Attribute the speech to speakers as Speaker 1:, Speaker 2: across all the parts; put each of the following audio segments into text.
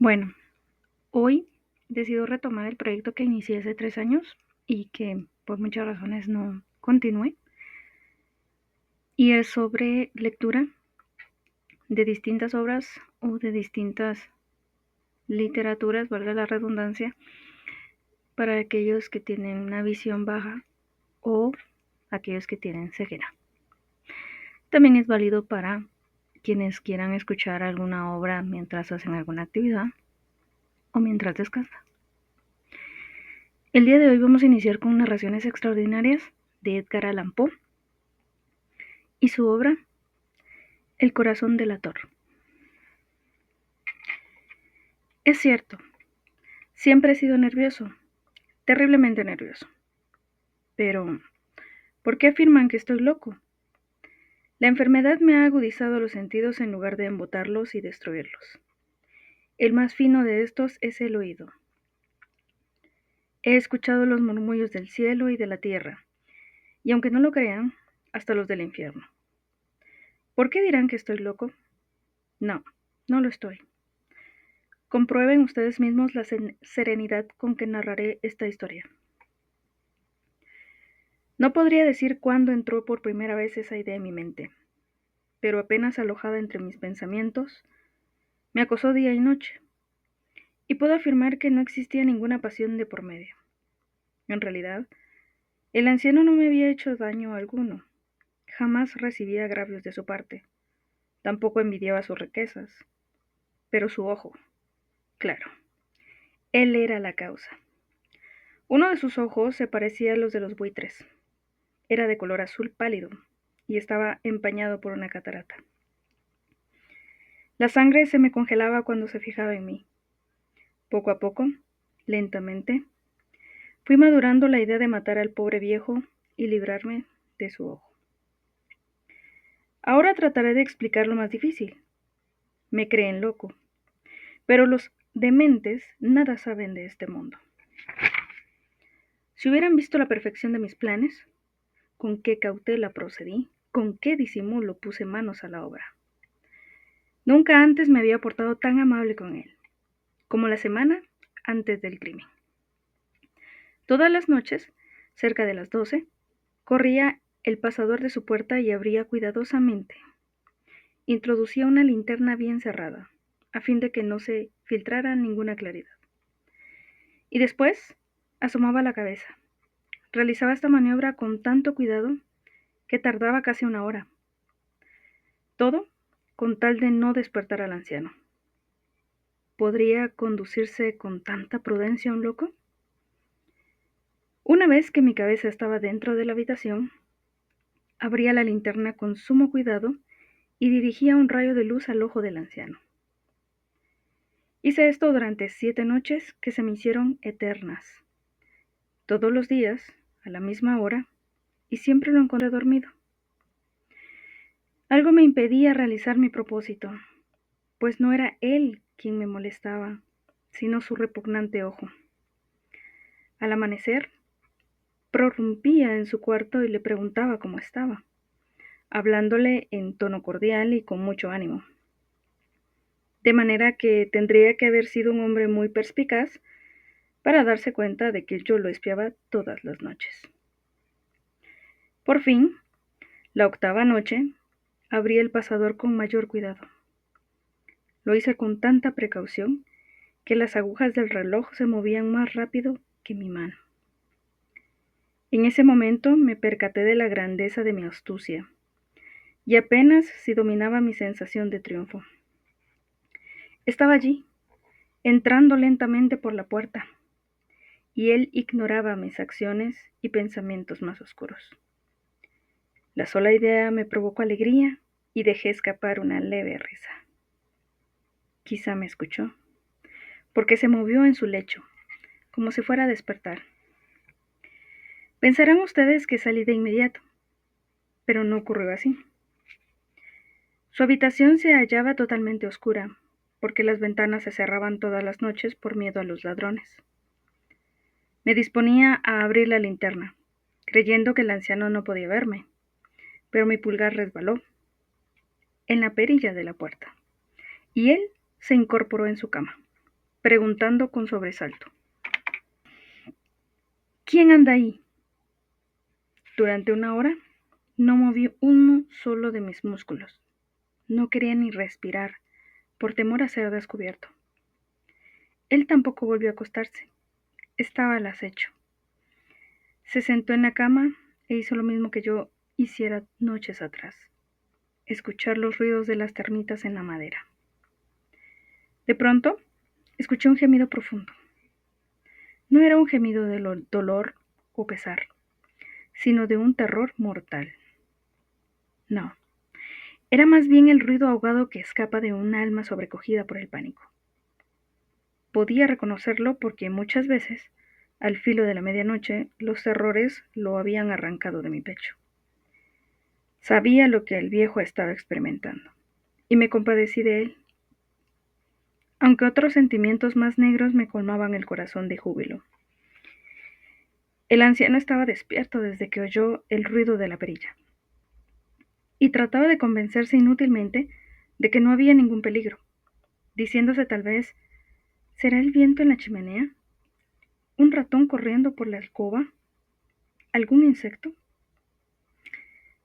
Speaker 1: Bueno, hoy decido retomar el proyecto que inicié hace 3 años y que por muchas razones no continué. Y es sobre lectura de distintas obras o de distintas literaturas, valga la redundancia, para aquellos que tienen una visión baja o aquellos que tienen ceguera. También es válido para quienes quieran escuchar alguna obra mientras hacen alguna actividad o mientras descansan. El día de hoy vamos a iniciar con Narraciones Extraordinarias de Edgar Allan Poe y su obra El corazón delator. Es cierto, siempre he sido nervioso, terriblemente nervioso. Pero, ¿por qué afirman que estoy loco? La enfermedad me ha agudizado los sentidos en lugar de embotarlos y destruirlos. El más fino de estos es el oído. He escuchado los murmullos del cielo y de la tierra, y aunque no lo crean, hasta los del infierno. ¿Por qué dirán que estoy loco? No, no lo estoy. Comprueben ustedes mismos la serenidad con que narraré esta historia. No podría decir cuándo entró por primera vez esa idea en mi mente, pero apenas alojada entre mis pensamientos, me acosó día y noche, y puedo afirmar que no existía ninguna pasión de por medio. En realidad, el anciano no me había hecho daño alguno, jamás recibía agravios de su parte, tampoco envidiaba sus riquezas, pero su ojo, claro, él era la causa. Uno de sus ojos se parecía a los de los buitres, era de color azul pálido y estaba empañado por una catarata. La sangre se me congelaba cuando se fijaba en mí. Poco a poco, lentamente, fui madurando la idea de matar al pobre viejo y librarme de su ojo. Ahora trataré de explicar lo más difícil. Me creen loco, pero los dementes nada saben de este mundo. Si hubieran visto la perfección de mis planes, con qué cautela procedí, con qué disimulo puse manos a la obra. Nunca antes me había portado tan amable con él, como la semana antes del crimen. Todas las noches, cerca de las 12, corría el pasador de su puerta y abría cuidadosamente. Introducía una linterna bien cerrada, a fin de que no se filtrara ninguna claridad. Y después asomaba la cabeza. Realizaba esta maniobra con tanto cuidado que tardaba casi una hora. Todo con tal de no despertar al anciano. ¿Podría conducirse con tanta prudencia un loco? Una vez que mi cabeza estaba dentro de la habitación, abría la linterna con sumo cuidado y dirigía un rayo de luz al ojo del anciano. Hice esto durante 7 noches que se me hicieron eternas. Todos los días, a la misma hora, y siempre lo encontré dormido. Algo me impedía realizar mi propósito, pues no era él quien me molestaba, sino su repugnante ojo. Al amanecer, prorrumpía en su cuarto y le preguntaba cómo estaba, hablándole en tono cordial y con mucho ánimo. De manera que tendría que haber sido un hombre muy perspicaz para darse cuenta de que yo lo espiaba todas las noches. Por fin, la 8ª noche, abrí el pasador con mayor cuidado. Lo hice con tanta precaución que las agujas del reloj se movían más rápido que mi mano. En ese momento me percaté de la grandeza de mi astucia, y apenas si dominaba mi sensación de triunfo. Estaba allí, entrando lentamente por la puerta, y él ignoraba mis acciones y pensamientos más oscuros. La sola idea me provocó alegría y dejé escapar una leve risa. Quizá me escuchó, porque se movió en su lecho, como si fuera a despertar. Pensarán ustedes que salí de inmediato, pero no ocurrió así. Su habitación se hallaba totalmente oscura, porque las ventanas se cerraban todas las noches por miedo a los ladrones. Me disponía a abrir la linterna, creyendo que el anciano no podía verme, pero mi pulgar resbaló en la perilla de la puerta, y él se incorporó en su cama. preguntando con sobresalto: ¿quién anda ahí? Durante una hora no moví uno solo de mis músculos. No quería ni respirar, por temor a ser descubierto. Él tampoco volvió a acostarse. Estaba al acecho. Se sentó en la cama e hizo lo mismo que yo hiciera noches atrás: escuchar los ruidos de las termitas en la madera. De pronto, escuché un gemido profundo. No era un gemido de dolor o pesar, sino de un terror mortal. No, era más bien el ruido ahogado que escapa de un alma sobrecogida por el pánico. Podía reconocerlo porque muchas veces, al filo de la medianoche, los terrores lo habían arrancado de mi pecho. Sabía lo que el viejo estaba experimentando, y me compadecí de él, aunque otros sentimientos más negros me colmaban el corazón de júbilo. El anciano estaba despierto desde que oyó el ruido de la perilla, y trataba de convencerse inútilmente de que no había ningún peligro, diciéndose tal vez: ¿será el viento en la chimenea? ¿Un ratón corriendo por la alcoba? ¿Algún insecto?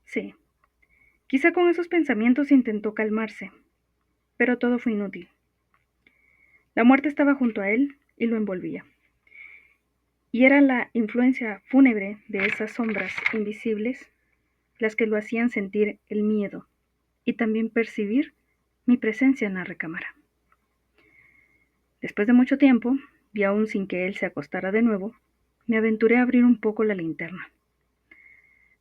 Speaker 1: Sí, quizá con esos pensamientos intentó calmarse, pero todo fue inútil. La muerte estaba junto a él y lo envolvía, y era la influencia fúnebre de esas sombras invisibles las que lo hacían sentir el miedo y también percibir mi presencia en la recámara. Después de mucho tiempo, y aún sin que él se acostara de nuevo, me aventuré a abrir un poco la linterna,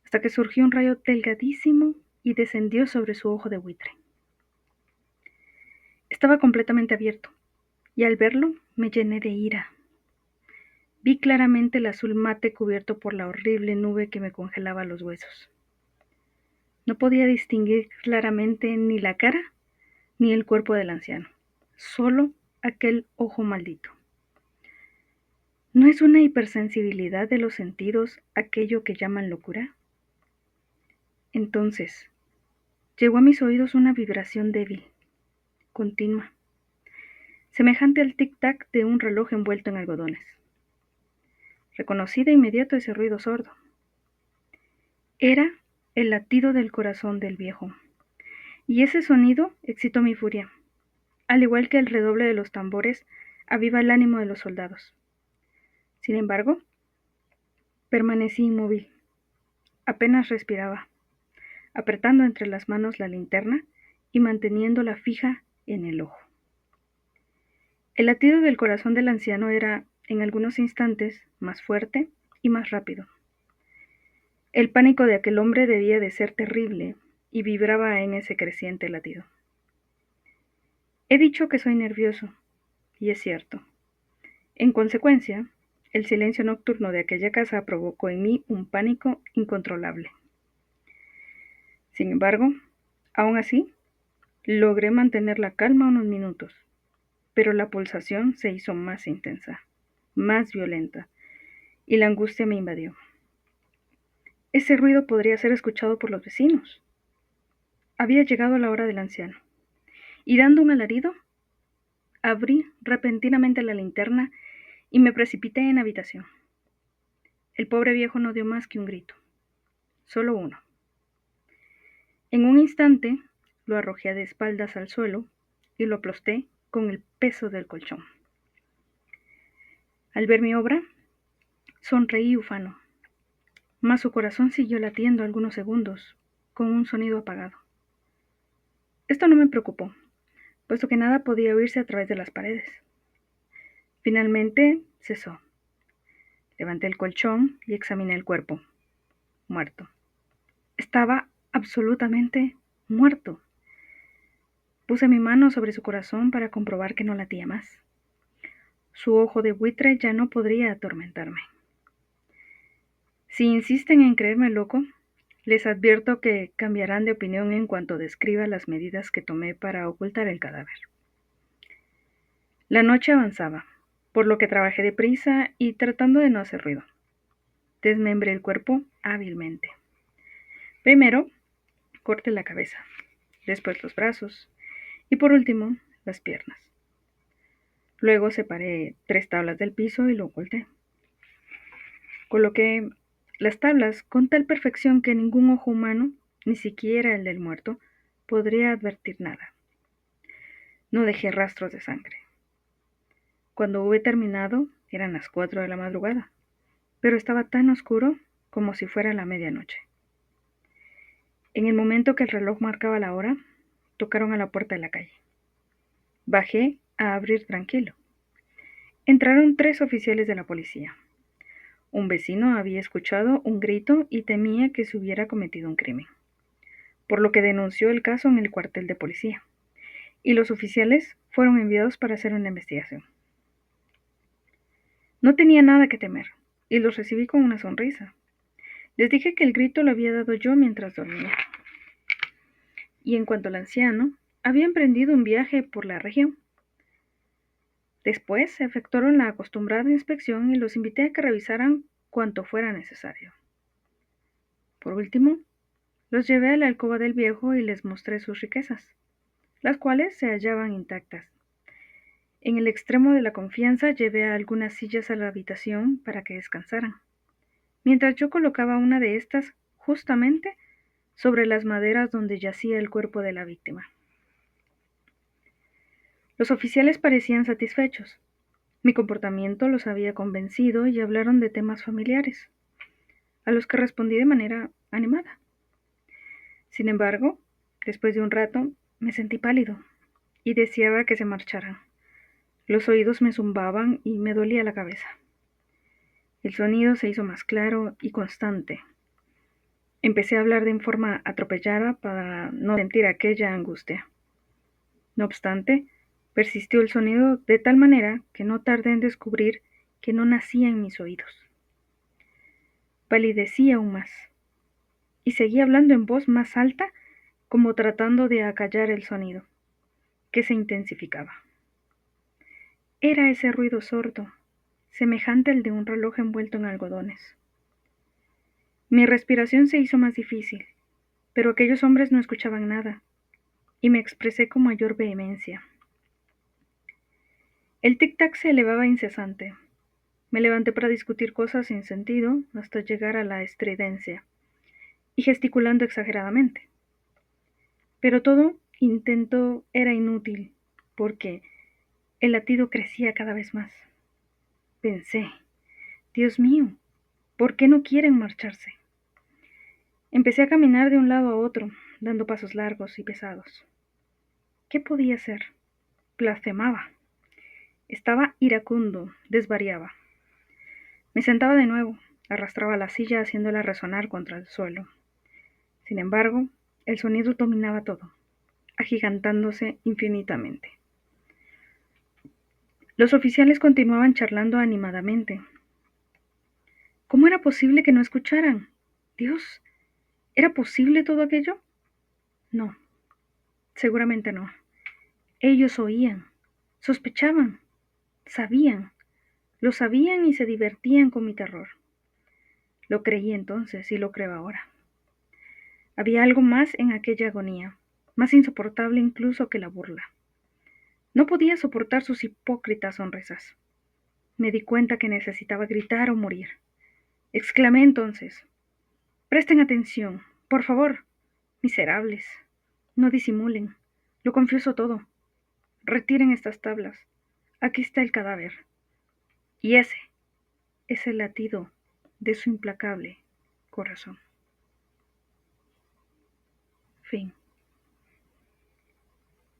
Speaker 1: hasta que surgió un rayo delgadísimo y descendió sobre su ojo de buitre. Estaba completamente abierto, y al verlo me llené de ira. Vi claramente el azul mate cubierto por la horrible nube que me congelaba los huesos. No podía distinguir claramente ni la cara ni el cuerpo del anciano, solo aquel ojo maldito. ¿No es una hipersensibilidad de los sentidos aquello que llaman locura? Entonces, llegó a mis oídos una vibración débil, continua, semejante al tic-tac de un reloj envuelto en algodones. Reconocí de inmediato ese ruido sordo. Era el latido del corazón del viejo, y ese sonido excitó mi furia, al igual que el redoble de los tambores aviva el ánimo de los soldados. Sin embargo, permanecí inmóvil, apenas respiraba, apretando entre las manos la linterna y manteniéndola fija en el ojo. El latido del corazón del anciano era, en algunos instantes, más fuerte y más rápido. El pánico de aquel hombre debía de ser terrible y vibraba en ese creciente latido. He dicho que soy nervioso, y es cierto. En consecuencia, el silencio nocturno de aquella casa provocó en mí un pánico incontrolable. Sin embargo, aún así, logré mantener la calma unos minutos, pero la pulsación se hizo más intensa, más violenta, y la angustia me invadió. Ese ruido podría ser escuchado por los vecinos. Había llegado la hora del anciano, y dando un alarido, abrí repentinamente la linterna y me precipité en la habitación. El pobre viejo no dio más que un grito, solo uno. En un instante lo arrojé de espaldas al suelo y lo aplasté con el peso del colchón. Al ver mi obra, sonreí ufano, mas su corazón siguió latiendo algunos segundos, con un sonido apagado. Esto no me preocupó, puesto que nada podía oírse a través de las paredes. Finalmente cesó. Levanté el colchón y examiné el cuerpo. Muerto. Estaba absolutamente muerto. Puse mi mano sobre su corazón para comprobar que no latía más. Su ojo de buitre ya no podría atormentarme. Si insisten en creerme loco, les advierto que cambiarán de opinión en cuanto describa las medidas que tomé para ocultar el cadáver. La noche avanzaba, por lo que trabajé deprisa y tratando de no hacer ruido. Desmembré el cuerpo hábilmente. Primero, corté la cabeza, después los brazos y por último, las piernas. Luego separé 3 tablas del piso y lo oculté. Coloqué las tablas con tal perfección que ningún ojo humano, ni siquiera el del muerto, podría advertir nada. No dejé rastros de sangre. Cuando hube terminado, eran las 4 de la madrugada, pero estaba tan oscuro como si fuera la medianoche. En el momento que el reloj marcaba la hora, tocaron a la puerta de la calle. Bajé a abrir tranquilo. Entraron 3 oficiales de la policía. Un vecino había escuchado un grito y temía que se hubiera cometido un crimen, por lo que denunció el caso en el cuartel de policía, y los oficiales fueron enviados para hacer una investigación. No tenía nada que temer, y los recibí con una sonrisa. Les dije que el grito lo había dado yo mientras dormía. Y en cuanto al anciano, había emprendido un viaje por la región. Después se efectuaron la acostumbrada inspección y los invité a que revisaran cuanto fuera necesario. Por último, los llevé a la alcoba del viejo y les mostré sus riquezas, las cuales se hallaban intactas. En el extremo de la confianza llevé a algunas sillas a la habitación para que descansaran, mientras yo colocaba una de estas justamente sobre las maderas donde yacía el cuerpo de la víctima. Los oficiales parecían satisfechos. Mi comportamiento los había convencido y hablaron de temas familiares, a los que respondí de manera animada. Sin embargo, después de un rato, me sentí pálido y deseaba que se marcharan. Los oídos me zumbaban y me dolía la cabeza. El sonido se hizo más claro y constante. Empecé a hablar de forma atropellada para no sentir aquella angustia. No obstante, persistió el sonido de tal manera que no tardé en descubrir que no nacía en mis oídos. Palidecí aún más y seguí hablando en voz más alta, como tratando de acallar el sonido, que se intensificaba. Era ese ruido sordo, semejante al de un reloj envuelto en algodones. Mi respiración se hizo más difícil, pero aquellos hombres no escuchaban nada, y me expresé con mayor vehemencia. El tic-tac se elevaba incesante. Me levanté para discutir cosas sin sentido hasta llegar a la estridencia, y gesticulando exageradamente. Pero todo intento era inútil, porque el latido crecía cada vez más. Pensé, Dios mío, ¿por qué no quieren marcharse? Empecé a caminar de un lado a otro, dando pasos largos y pesados. ¿Qué podía hacer? Blasfemaba. Estaba iracundo, desvariaba. Me sentaba de nuevo, arrastraba la silla haciéndola resonar contra el suelo. Sin embargo, el sonido dominaba todo, agigantándose infinitamente. Los oficiales continuaban charlando animadamente. ¿Cómo era posible que no escucharan? Dios, ¿era posible todo aquello? No, seguramente no. Ellos oían, sospechaban, sabían, lo sabían y se divertían con mi terror. Lo creí entonces y lo creo ahora. Había algo más en aquella agonía, más insoportable incluso que la burla. No podía soportar sus hipócritas sonrisas. Me di cuenta que necesitaba gritar o morir. Exclamé entonces: «Presten atención, por favor, miserables. No disimulen. Lo confieso todo. Retiren estas tablas. Aquí está el cadáver. Y ese es el latido de su implacable corazón». Fin.